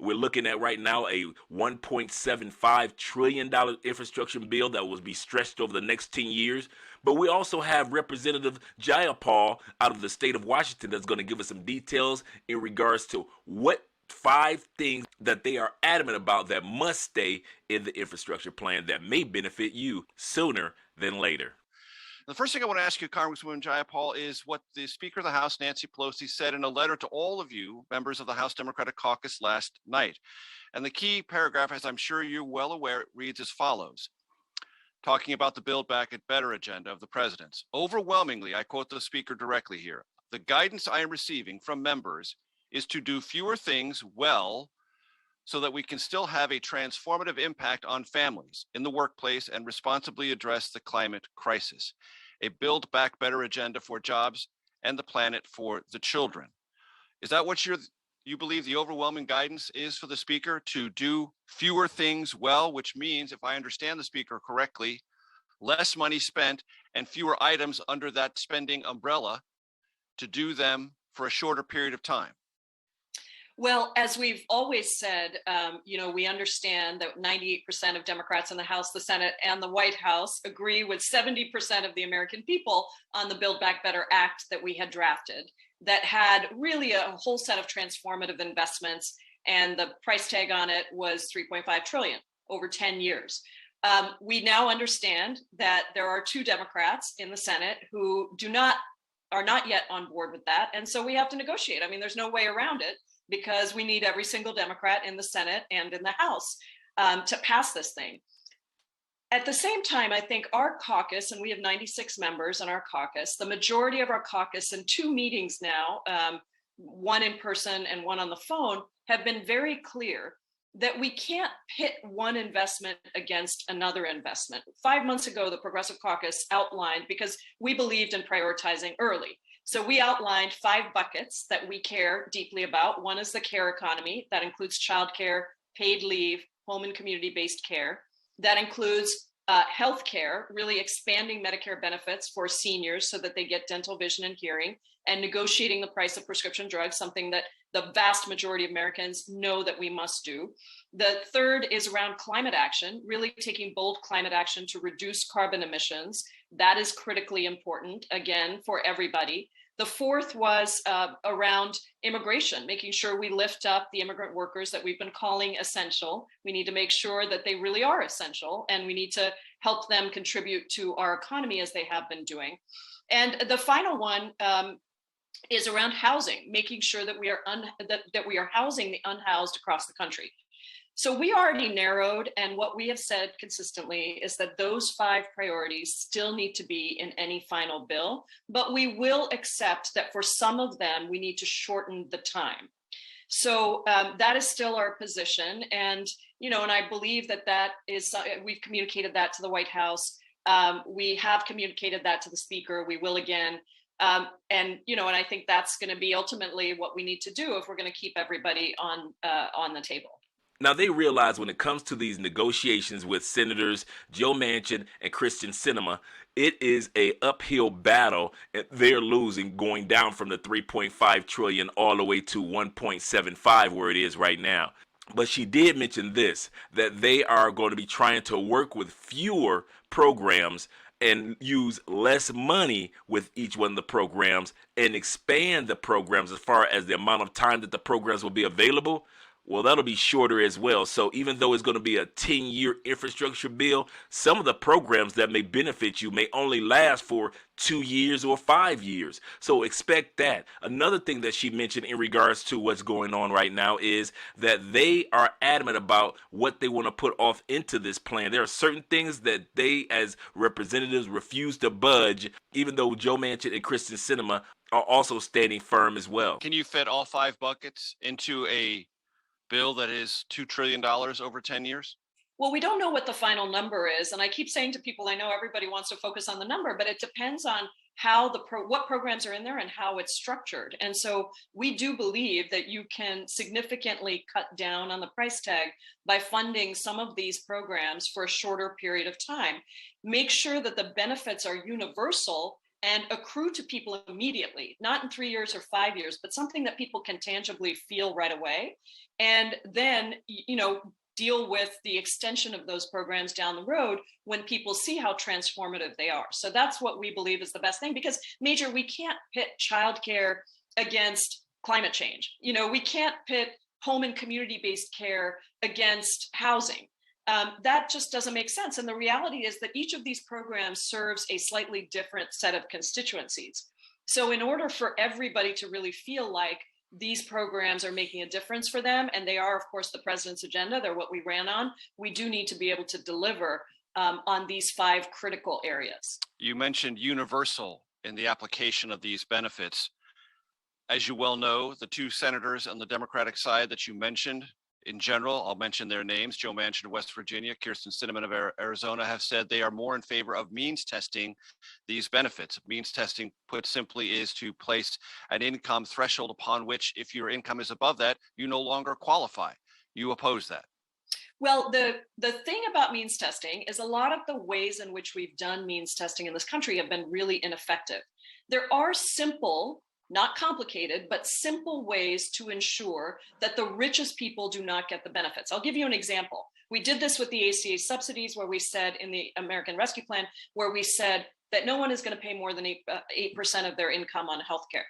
We're looking at right now a $1.75 trillion infrastructure bill that will be stretched over the next 10 years. But we also have Representative Jayapal out of the state of Washington that's going to give us some details in regards to what 5 things that they are adamant about that must stay in the infrastructure plan that may benefit you sooner than later. The first thing I want to ask you, Congresswoman Jayapal, is what the Speaker of the House, Nancy Pelosi, said in a letter to all of you, members of the House Democratic Caucus, last night. And the key paragraph, as I'm sure you're well aware, reads as follows. Talking about the Build Back Better agenda of the president's. Overwhelmingly, I quote the Speaker directly here, the guidance I am receiving from members is to do fewer things well so that we can still have a transformative impact on families in the workplace and responsibly address the climate crisis. A Build Back Better agenda for jobs and the planet for the children. Is that what you believe the overwhelming guidance is for the Speaker, to do fewer things well, which means, if I understand the Speaker correctly, less money spent and fewer items under that spending umbrella to do them for a shorter period of time? Well, as we've always said, we understand that 98% of Democrats in the House, the Senate, and the White House agree with 70% of the American people on the Build Back Better Act that we had drafted, that had really a whole set of transformative investments, and the price tag on it was $3.5 trillion over 10 years. We now understand that there are 2 Democrats in the Senate who are not yet on board with that, and so we have to negotiate. I mean, there's no way around it, because we need every single Democrat in the Senate and in the House to pass this thing. At the same time, I think our caucus, and we have 96 members in our caucus, the majority of our caucus in 2 meetings now, one in person and one on the phone, have been very clear that we can't pit one investment against another investment. 5 months ago, the Progressive Caucus outlined, because we believed in prioritizing early. So we outlined 5 buckets that we care deeply about. One is the care economy. That includes childcare, paid leave, home and community-based care. That includes health care, really expanding Medicare benefits for seniors so that they get dental, vision, and hearing, and negotiating the price of prescription drugs, something that the vast majority of Americans know that we must do. The third is around climate action, really taking bold climate action to reduce carbon emissions. That is critically important, again, for everybody. The fourth was around immigration, making sure we lift up the immigrant workers that we've been calling essential. We need to make sure that they really are essential, and we need to help them contribute to our economy as they have been doing. And the final one is around housing, making sure that we are housing the unhoused across the country. So we already narrowed, and what we have said consistently is that those 5 priorities still need to be in any final bill, but we will accept that for some of them, we need to shorten the time. So that is still our position. And, and I believe that is, we've communicated that to the White House. We have communicated that to the Speaker. We will again. And I think that's going to be ultimately what we need to do if we're going to keep everybody on the table. Now, they realize when it comes to these negotiations with Senators Joe Manchin and Kyrsten Sinema, it is a uphill battle, and they're losing, going down from the $3.5 trillion all the way to $1.75 where it is right now. But she did mention this, that they are going to be trying to work with fewer programs and use less money with each one of the programs and expand the programs as far as the amount of time that the programs will be available. Well, that'll be shorter as well. So even though it's going to be a 10-year infrastructure bill, some of the programs that may benefit you may only last for 2 years or 5 years. So expect that. Another thing that she mentioned in regards to what's going on right now is that they are adamant about what they want to put off into this plan. There are certain things that they, as representatives, refuse to budge, even though Joe Manchin and Kyrsten Sinema are also standing firm as well. Can you fit all 5 buckets into a bill that is $2 trillion over 10 years? Well, we don't know what the final number is. And I keep saying to people, I know everybody wants to focus on the number, but it depends on how what programs are in there and how it's structured. And so we do believe that you can significantly cut down on the price tag by funding some of these programs for a shorter period of time. Make sure that the benefits are universal and accrue to people immediately, not in 3 years or 5 years, but something that people can tangibly feel right away. And then, deal with the extension of those programs down the road when people see how transformative they are. So that's what we believe is the best thing, because Major, we can't pit childcare against climate change. We can't pit home and community-based care against housing. That just doesn't make sense. And the reality is that each of these programs serves a slightly different set of constituencies. So in order for everybody to really feel like these programs are making a difference for them, and they are, of course, the president's agenda, they're what we ran on, we do need to be able to deliver on these 5 critical areas. You mentioned universal in the application of these benefits. As you well know, the 2 senators on the Democratic side that you mentioned, in general, I'll mention their names, Joe Manchin of West Virginia, Kirsten Sinema of Arizona, have said they are more in favor of means testing these benefits. Means testing, put simply, is to place an income threshold upon which, if your income is above that, you no longer qualify. You oppose that. Well, the thing about means testing is a lot of the ways in which we've done means testing in this country have been really ineffective. There are simple, not complicated, but simple ways to ensure that the richest people do not get the benefits. I'll give you an example. We did this with the ACA subsidies, where we said in the American Rescue Plan, where we said that no one is going to pay more than 8% of their income on healthcare.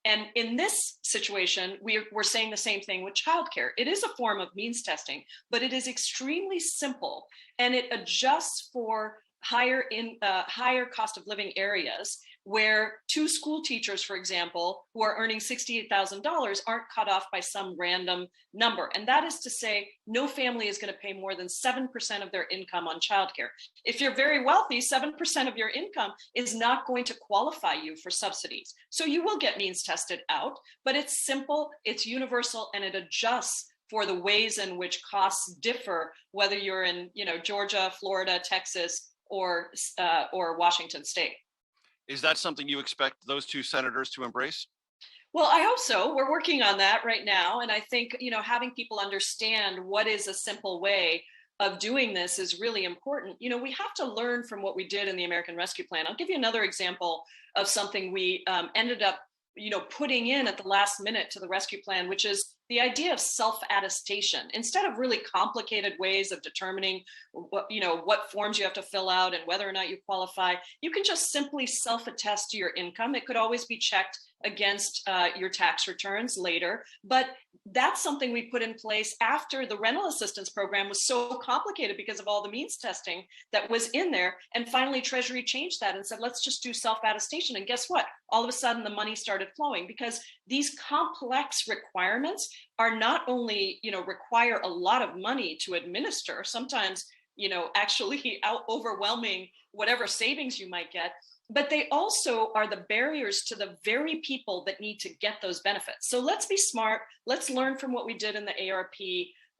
And in this situation, we're saying the same thing with childcare. It is a form of means testing, but it is extremely simple, and it adjusts for higher cost of living areas, where 2 school teachers, for example, who are earning $68,000 aren't cut off by some random number. And that is to say, no family is going to pay more than 7% of their income on childcare. If you're very wealthy, 7% of your income is not going to qualify you for subsidies. So you will get means tested out, but it's simple, it's universal, and it adjusts for the ways in which costs differ, whether you're in, Georgia, Florida, Texas, or Washington State. Is that something you expect those 2 senators to embrace? Well, I hope so. We're working on that right now. And I think, having people understand what is a simple way of doing this is really important. We have to learn from what we did in the American Rescue Plan. I'll give you another example of something we ended up, putting in at the last minute to the rescue plan, which is the idea of self-attestation. Instead of really complicated ways of determining what forms you have to fill out and whether or not you qualify, you can just simply self-attest to your income. It could always be checked against your tax returns later, but that's something we put in place after the rental assistance program was so complicated because of all the means testing that was in there. And finally, Treasury changed that and said, let's just do self-attestation. And guess what? All of a sudden, the money started flowing, because these complex requirements are not only, require a lot of money to administer, sometimes, actually overwhelming whatever savings you might get, but they also are the barriers to the very people that need to get those benefits. So let's be smart. Let's learn from what we did in the ARP,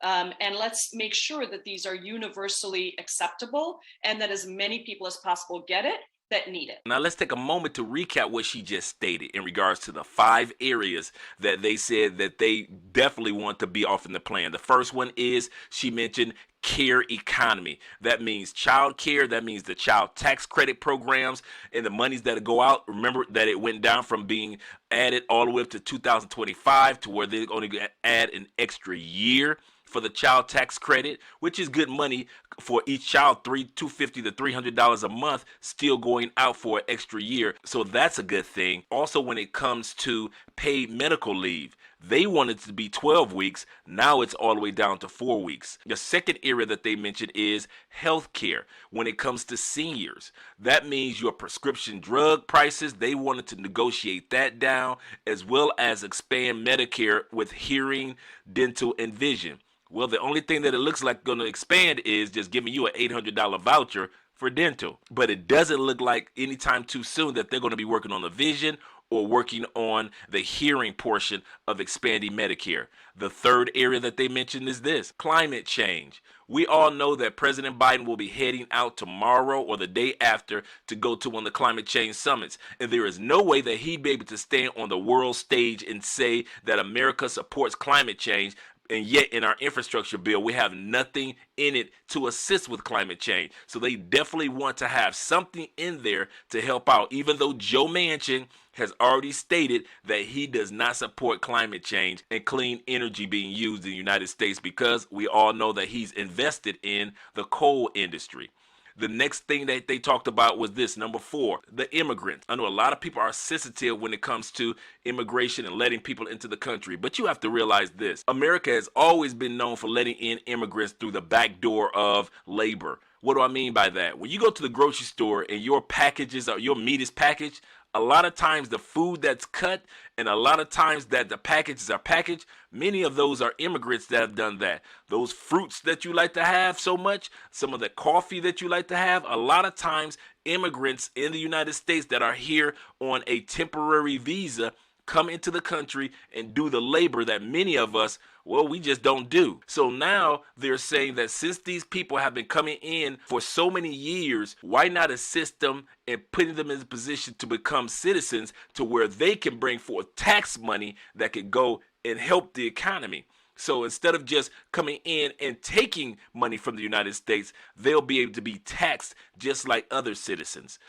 and let's make sure that these are universally acceptable and that as many people as possible get it that need it. Now let's take a moment to recap what she just stated in regards to the 5 areas that they said that they definitely want to be off in the plan. The first one is, she mentioned, care economy. That means child care. That means the child tax credit programs and the monies that go out. Remember that it went down from being added all the way up to 2025 to where they're going to add an extra year for the child tax credit, which is good money for each child, $250 to $300 a month, still going out for an extra year. So that's a good thing. Also, when it comes to paid medical leave, they wanted to be 12 weeks. Now it's all the way down to 4 weeks. The second area that they mentioned is health care. When it comes to seniors, that means your prescription drug prices. They wanted to negotiate that down, as well as expand Medicare with hearing, dental, and vision. Well, the only thing that it looks like going to expand is just giving you an $800 voucher for dental. But it doesn't look like anytime too soon that they're going to be working on the vision or working on the hearing portion of expanding Medicare. The third area that they mentioned is this: climate change. We all know that President Biden will be heading out tomorrow or the day after to go to one of the climate change summits. And there is no way that he'd be able to stand on the world stage and say that America supports climate change, And yet in our infrastructure bill, we have nothing in it to assist with climate change. So they definitely want to have something in there to help out, even though Joe Manchin has already stated that he does not support climate change and clean energy being used in the United States, because we all know that he's invested in the coal industry. The next thing that they talked about was this, number 4, the immigrants. I know a lot of people are sensitive when it comes to immigration and letting people into the country, but you have to realize this. America has always been known for letting in immigrants through the back door of labor. What do I mean by that? When you go to the grocery store and your packages or your meat is packaged, a lot of times the food that's cut and a lot of times that the packages are packaged, many of those are immigrants that have done that. Those fruits that you like to have so much, some of the coffee that you like to have, a lot of times immigrants in the United States that are here on a temporary visa come into the country and do the labor that many of us, well, we just don't do. So now they're saying that since these people have been coming in for so many years, why not assist them and putting them in a position to become citizens to where they can bring forth tax money that could go and help the economy. So instead of just coming in and taking money from the United States, they'll be able to be taxed just like other citizens.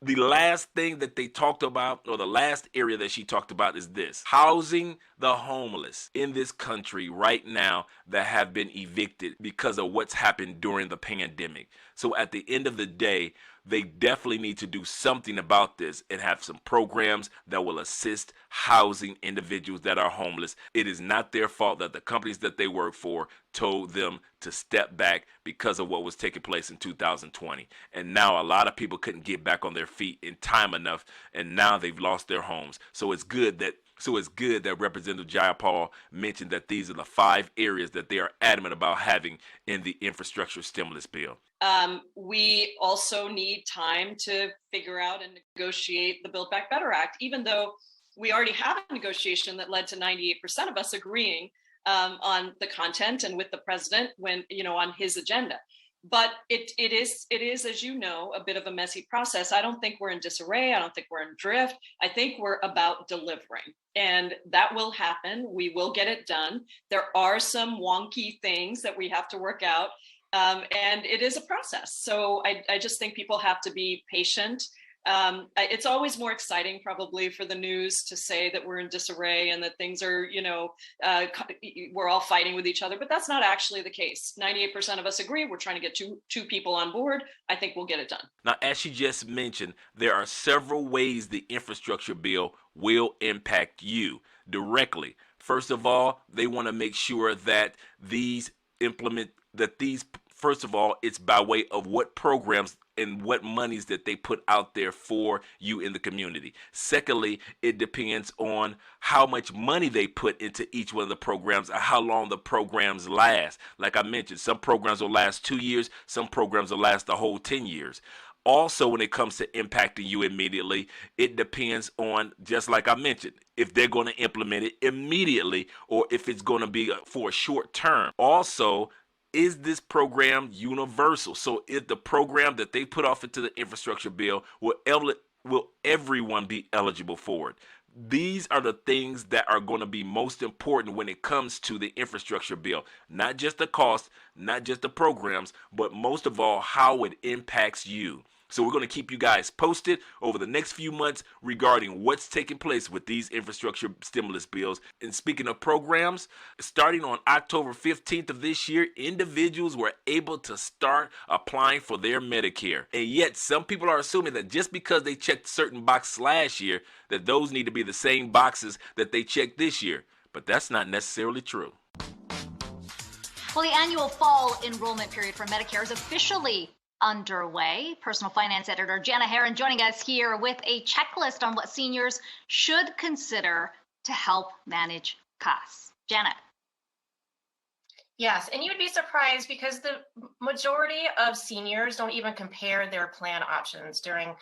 The last thing that they talked about, or the last area that she talked about, is this: housing the homeless in this country right now that have been evicted because of what's happened during the pandemic. So at the end of the day, they definitely need to do something about this and have some programs that will assist housing individuals that are homeless. It is not their fault that the companies that they work for told them to step back because of what was taking place in 2020. And now a lot of people couldn't get back on their feet in time enough, and now they've lost their homes. So it's good that Representative Jayapal mentioned that these are the 5 areas that they are adamant about having in the infrastructure stimulus bill. We also need time to figure out and negotiate the Build Back Better Act, even though we already have a negotiation that led to 98% of us agreeing on the content and with the president when, on his agenda. But it is, as you know, a bit of a messy process. I don't think we're in disarray. I don't think we're in drift. I think we're about delivering, and that will happen. We will get it done. There are some wonky things that we have to work out, and it is a process. So I just think people have to be patient. It's always more exciting probably for the news to say that we're in disarray and that things are, we're all fighting with each other, but that's not actually the case. 98% of us agree. We're trying to get two people on board. I think we'll get it done. Now, as she just mentioned, there are several ways the infrastructure bill will impact you directly. First of all, they want to make sure that first of all, it's by way of what programs and what monies that they put out there for you in the community. Secondly, it depends on how much money they put into each one of the programs and how long the programs last. Like I mentioned, some programs will last 2 years, some programs will last the whole 10 years. Also, when it comes to impacting you immediately, it depends on, just like I mentioned, if they're going to implement it immediately or if it's going to be for a short term. Also, is this program universal? So if the program that they put off into the infrastructure bill, will everyone be eligible for it? These are the things that are going to be most important when it comes to the infrastructure bill. Not just the cost, not just the programs, but most of all, how it impacts you. So we're going to keep you guys posted over the next few months regarding what's taking place with these infrastructure stimulus bills. And speaking of programs, starting on October 15th of this year, individuals were able to start applying for their Medicare. And yet some people are assuming that just because they checked certain boxes last year, that those need to be the same boxes that they checked this year. But that's not necessarily true. Well, the annual fall enrollment period for Medicare is officially underway. Personal finance editor Jana Herron joining us here with a checklist on what seniors should consider to help manage costs. Jana. Yes, and you would be surprised because the majority of seniors don't even compare their plan options during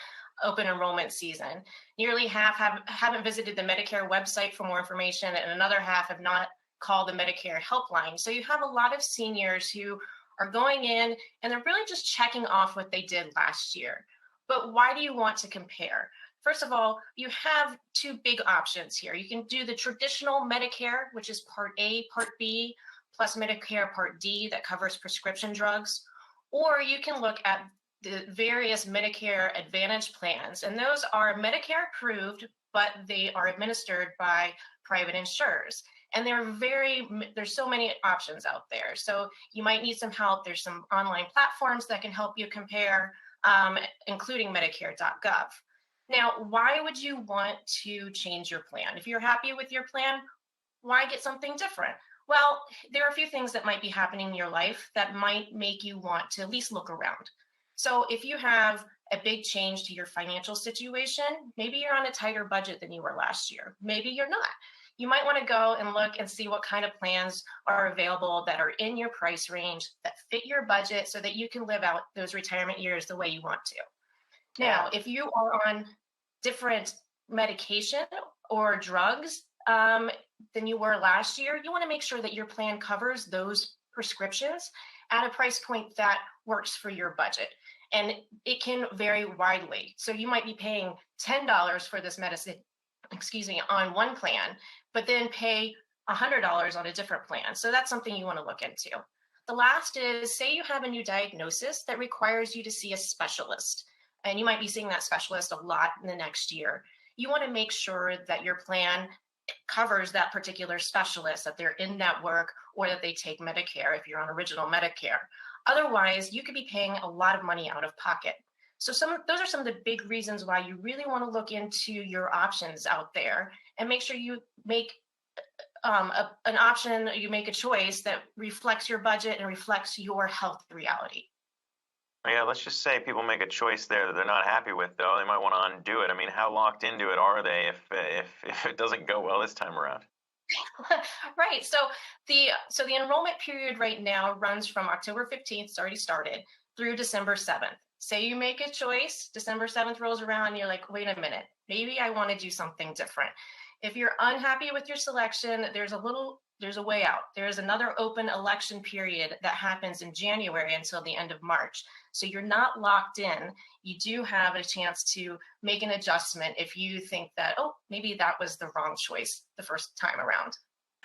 open enrollment season. Nearly half haven't visited the Medicare website for more information, and another half have not called the Medicare helpline. So you have a lot of seniors who are going in and they're really just checking off what they did last year. But why do you want to compare? First of all, you have 2 big options here. You can do the traditional Medicare, which is Part A, Part B, plus Medicare Part D that covers prescription drugs, or you can look at the various Medicare Advantage plans. And those are Medicare approved, but they are administered by private insurers. And there's so many options out there. So you might need some help. There's some online platforms that can help you compare, including Medicare.gov. Now, why would you want to change your plan? If you're happy with your plan, why get something different? Well, there are a few things that might be happening in your life that might make you want to at least look around. So if you have a big change to your financial situation, maybe you're on a tighter budget than you were last year. Maybe you're not. You might want to go and look and see what kind of plans are available that are in your price range, that fit your budget so that you can live out those retirement years the way you want to. Now, if you are on different medication or drugs than you were last year, you want to make sure that your plan covers those prescriptions at a price point that works for your budget. And it can vary widely. So you might be paying $10 for this medicine, on one plan, but then pay $100 on a different plan. So that's something you want to look into. The last is, say you have a new diagnosis that requires you to see a specialist, and you might be seeing that specialist a lot in the next year. You want to make sure that your plan covers that particular specialist, that they're in network, or that they take Medicare if you're on original Medicare. Otherwise, you could be paying a lot of money out of pocket. So those are some of the big reasons why you really want to look into your options out there and make sure you make an option, you make a choice that reflects your budget and reflects your health reality. Yeah, let's just say people make a choice there that they're not happy with, though. They might want to undo it. I mean, how locked into it are they if it doesn't go well this time around? Right. So the enrollment period right now runs from October 15th, it's already started, through December 7th. Say you make a choice, December 7th rolls around, and you're like, wait a minute, maybe I want to do something different. If you're unhappy with your selection, there's a way out. There's another open election period that happens in January until the end of March. So you're not locked in. You do have a chance to make an adjustment if you think that, oh, maybe that was the wrong choice the first time around.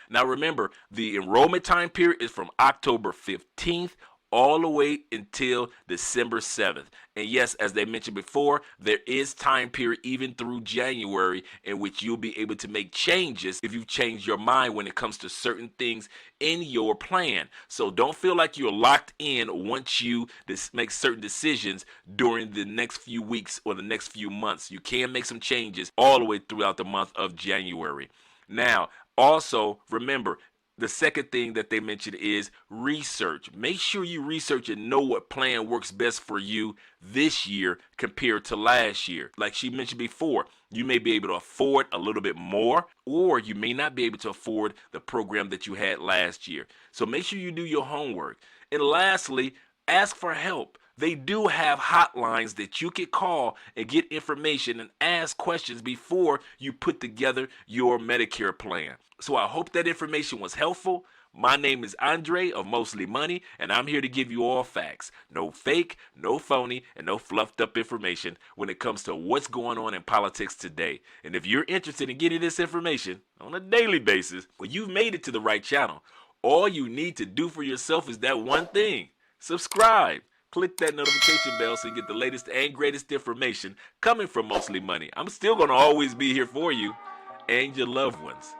Now remember, the enrollment time period is from October 15th all the way until December 7th. And yes, as they mentioned before, there is time period even through January in which you'll be able to make changes if you've changed your mind when it comes to certain things in your plan. So don't feel like you're locked in once you make certain decisions during the next few weeks or the next few months. You can make some changes all the way throughout the month of January. Now, also remember, the second thing that they mentioned is research. Make sure you research and know what plan works best for you this year compared to last year. Like she mentioned before, you may be able to afford a little bit more, or you may not be able to afford the program that you had last year. So make sure you do your homework. And lastly, ask for help. They do have hotlines that you can call and get information and ask questions before you put together your Medicare plan. So I hope that information was helpful. My name is Andre of Mostly Money, and I'm here to give you all facts. No fake, no phony, and no fluffed up information when it comes to what's going on in politics today. And if you're interested in getting this information on a daily basis, well, you've made it to the right channel. All you need to do for yourself is that one thing: subscribe. Click that notification bell so you get the latest and greatest information coming from Mostly Money. I'm still going to always be here for you and your loved ones.